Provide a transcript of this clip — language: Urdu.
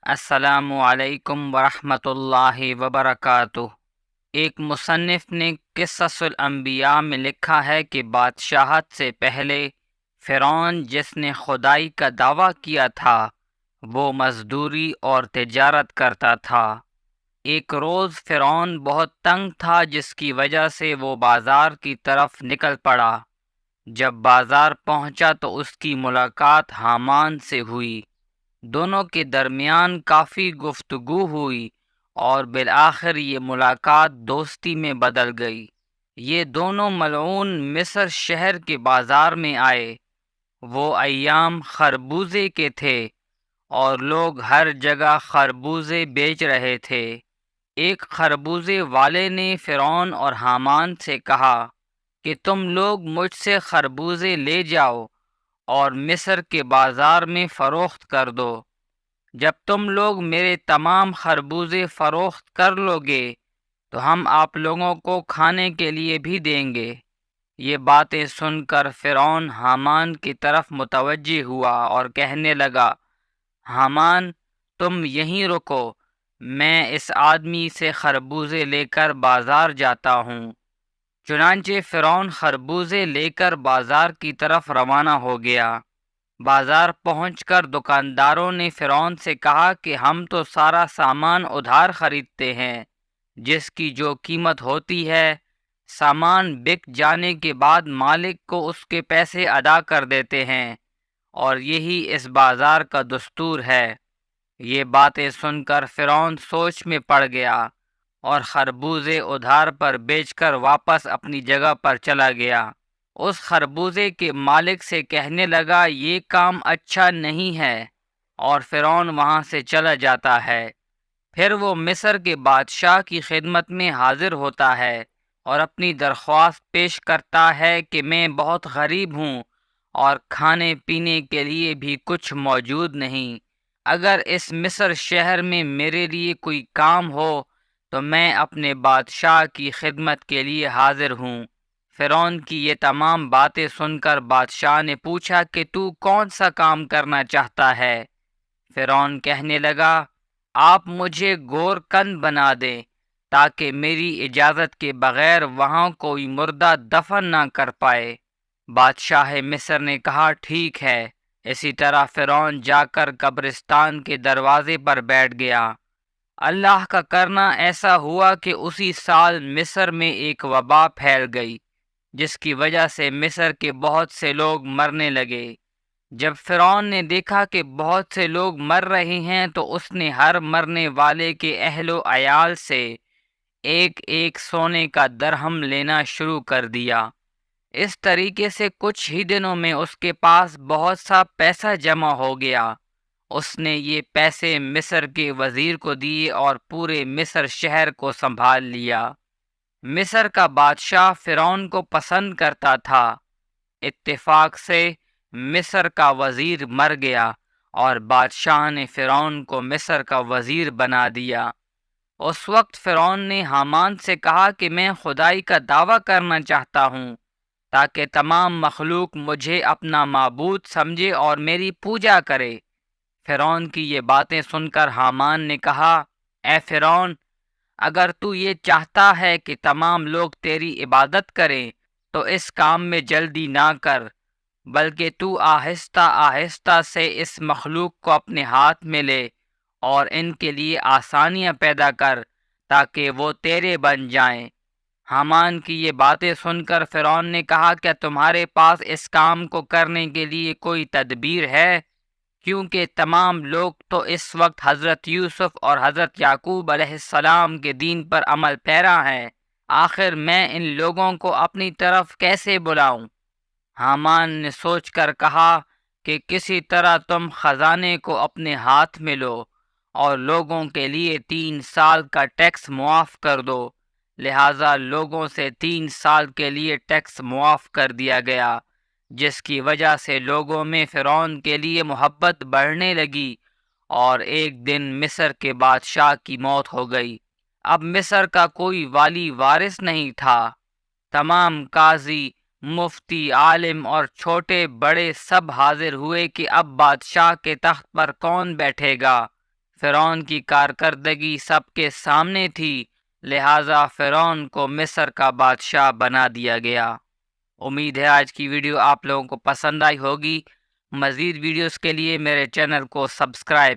السلام علیکم ورحمۃ اللہ وبرکاتہ۔ ایک مصنف نے قصص الانبیاء میں لکھا ہے کہ بادشاہت سے پہلے فرعون جس نے خدائی کا دعویٰ کیا تھا وہ مزدوری اور تجارت کرتا تھا۔ ایک روز فرعون بہت تنگ تھا جس کی وجہ سے وہ بازار کی طرف نکل پڑا۔ جب بازار پہنچا تو اس کی ملاقات حامان سے ہوئی۔ دونوں کے درمیان کافی گفتگو ہوئی اور بالآخر یہ ملاقات دوستی میں بدل گئی۔ یہ دونوں ملعون مصر شہر کے بازار میں آئے۔ وہ ایام خربوزے کے تھے اور لوگ ہر جگہ خربوزے بیچ رہے تھے۔ ایک خربوزے والے نے فرعون اور حامان سے کہا کہ تم لوگ مجھ سے خربوزے لے جاؤ اور مصر کے بازار میں فروخت کر دو۔ جب تم لوگ میرے تمام خربوزے فروخت کر لو گے تو ہم آپ لوگوں کو کھانے کے لیے بھی دیں گے۔ یہ باتیں سن کر فرعون حامان کی طرف متوجہ ہوا اور کہنے لگا، حامان تم یہیں رکو، میں اس آدمی سے خربوزے لے کر بازار جاتا ہوں۔ چنانچہ فرعون خربوزے لے کر بازار کی طرف روانہ ہو گیا۔ بازار پہنچ کر دکانداروں نے فرعون سے کہا کہ ہم تو سارا سامان ادھار خریدتے ہیں، جس کی جو قیمت ہوتی ہے سامان بک جانے کے بعد مالک کو اس کے پیسے ادا کر دیتے ہیں، اور یہی اس بازار کا دستور ہے۔ یہ باتیں سن کر فرعون سوچ میں پڑ گیا اور خربوزے ادھار پر بیچ کر واپس اپنی جگہ پر چلا گیا۔ اس خربوزے کے مالک سے کہنے لگا، یہ کام اچھا نہیں ہے، اور فرعون وہاں سے چلا جاتا ہے۔ پھر وہ مصر کے بادشاہ کی خدمت میں حاضر ہوتا ہے اور اپنی درخواست پیش کرتا ہے کہ میں بہت غریب ہوں اور کھانے پینے کے لیے بھی کچھ موجود نہیں۔ اگر اس مصر شہر میں میرے لیے کوئی کام ہو تو میں اپنے بادشاہ کی خدمت کے لیے حاضر ہوں۔ فرعون کی یہ تمام باتیں سن کر بادشاہ نے پوچھا کہ تو کون سا کام کرنا چاہتا ہے؟ فرعون کہنے لگا، آپ مجھے گور کن بنا دیں تاکہ میری اجازت کے بغیر وہاں کوئی مردہ دفن نہ کر پائے۔ بادشاہ مصر نے کہا، ٹھیک ہے۔ اسی طرح فرعون جا کر قبرستان کے دروازے پر بیٹھ گیا۔ اللہ کا کرنا ایسا ہوا کہ اسی سال مصر میں ایک وبا پھیل گئی، جس کی وجہ سے مصر کے بہت سے لوگ مرنے لگے۔ جب فرعون نے دیکھا کہ بہت سے لوگ مر رہے ہیں تو اس نے ہر مرنے والے کے اہل و عیال سے ایک ایک سونے کا درہم لینا شروع کر دیا۔ اس طریقے سے کچھ ہی دنوں میں اس کے پاس بہت سا پیسہ جمع ہو گیا۔ اس نے یہ پیسے مصر کے وزیر کو دیے اور پورے مصر شہر کو سنبھال لیا۔ مصر کا بادشاہ فرعون کو پسند کرتا تھا۔ اتفاق سے مصر کا وزیر مر گیا اور بادشاہ نے فرعون کو مصر کا وزیر بنا دیا۔ اس وقت فرعون نے حامان سے کہا کہ میں خدائی کا دعویٰ کرنا چاہتا ہوں تاکہ تمام مخلوق مجھے اپنا معبود سمجھے اور میری پوجا کرے۔ فرعون کی یہ باتیں سن کر حامان نے کہا، اے فرعون، اگر تو یہ چاہتا ہے کہ تمام لوگ تیری عبادت کریں تو اس کام میں جلدی نہ کر، بلکہ تو آہستہ آہستہ سے اس مخلوق کو اپنے ہاتھ میں لے اور ان کے لیے آسانیاں پیدا کر تاکہ وہ تیرے بن جائیں۔ حامان کی یہ باتیں سن کر فرعون نے کہا، کیا تمہارے پاس اس کام کو کرنے کے لیے کوئی تدبیر ہے؟ کیونکہ تمام لوگ تو اس وقت حضرت یوسف اور حضرت یعقوب علیہ السلام کے دین پر عمل پیرا ہیں، آخر میں ان لوگوں کو اپنی طرف کیسے بلاؤں؟ حامان نے سوچ کر کہا کہ کسی طرح تم خزانے کو اپنے ہاتھ میں لو اور لوگوں کے لیے 3 سال کا ٹیکس معاف کر دو۔ لہٰذا لوگوں سے 3 سال کے لیے ٹیکس معاف کر دیا گیا، جس کی وجہ سے لوگوں میں فرعون کے لیے محبت بڑھنے لگی، اور ایک دن مصر کے بادشاہ کی موت ہو گئی۔ اب مصر کا کوئی والی وارث نہیں تھا۔ تمام قاضی، مفتی، عالم اور چھوٹے بڑے سب حاضر ہوئے کہ اب بادشاہ کے تخت پر کون بیٹھے گا۔ فرعون کی کارکردگی سب کے سامنے تھی، لہٰذا فرعون کو مصر کا بادشاہ بنا دیا گیا۔ امید ہے آج کی ویڈیو آپ لوگوں کو پسند آئی ہوگی۔ مزید ویڈیوز کے لیے میرے چینل کو سبسکرائب